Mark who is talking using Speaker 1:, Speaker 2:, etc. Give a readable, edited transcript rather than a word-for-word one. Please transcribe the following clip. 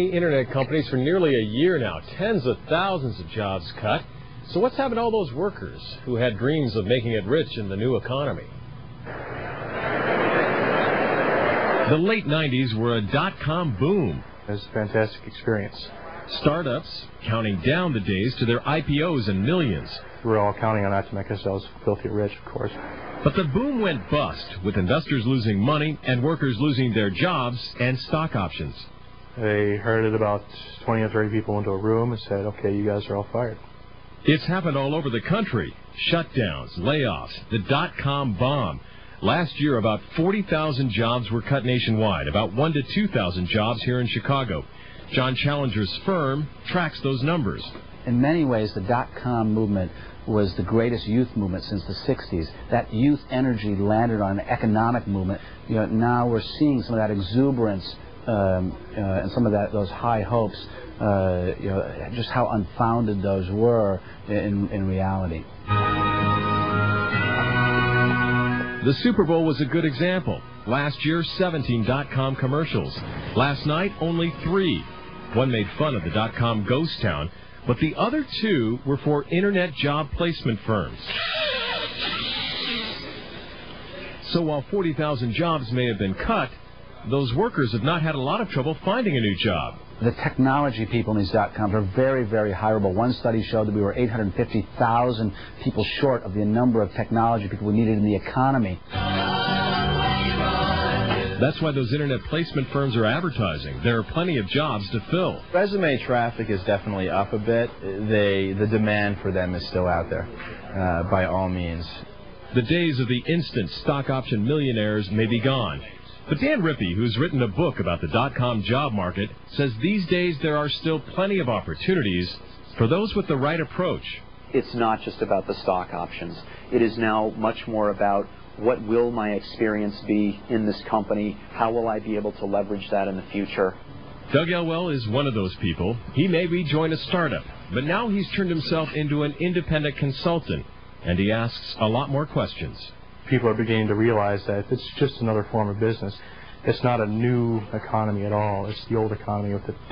Speaker 1: Internet companies for nearly a year now. Tens of thousands of jobs cut. So what's happened to all those workers who had dreams of making it rich in the new economy? The late 90s were a dot-com boom.
Speaker 2: It was a fantastic experience.
Speaker 1: Startups counting down the days to their IPOs and millions.
Speaker 2: We were all counting on that to make ourselves filthy rich, of course.
Speaker 1: But the boom went bust, with investors losing money and workers losing their jobs and stock options.
Speaker 2: They herded about 20 or 30 people into a room and said, okay, you guys are all fired.
Speaker 1: It's happened all over the country. Shutdowns, layoffs, the dot-com bomb. Last year, about 40,000 jobs were cut nationwide, about 1,000 to 2,000 jobs here in Chicago. John Challenger's firm tracks those numbers.
Speaker 3: In many ways, the dot-com movement was the greatest youth movement since the 60s. That youth energy landed on an economic movement. Now we're seeing some of that exuberance and some of those high hopes, just how unfounded those were in reality.
Speaker 1: The Super Bowl was a good example. Last year, 17 dot-com commercials. Last night, only 3. One made fun of the dot-com ghost town, but the other 2 were for Internet job placement firms. So while 40,000 jobs may have been cut, those workers have not had a lot of trouble finding a new job.
Speaker 3: The technology people in these dot-coms are very, very hireable. One study showed that we were 850,000 people short of the number of technology people we needed in the economy.
Speaker 1: That's why those Internet placement firms are advertising. There are plenty of jobs to fill.
Speaker 4: Resume traffic is definitely up a bit. The demand for them is still out there, by all means.
Speaker 1: The days of the instant stock option millionaires may be gone. But Dan Rippey, who's written a book about the dot-com job market, says these days there are still plenty of opportunities for those with the right approach.
Speaker 5: It's not just about the stock options. It is now much more about what will my experience be in this company? How will I be able to leverage that in the future?
Speaker 1: Doug Elwell is one of those people. He may rejoin a startup, but now he's turned himself into an independent consultant, and he asks a lot more questions.
Speaker 2: People are beginning to realize that it's just another form of business. It's not a new economy at all. It's the old economy with the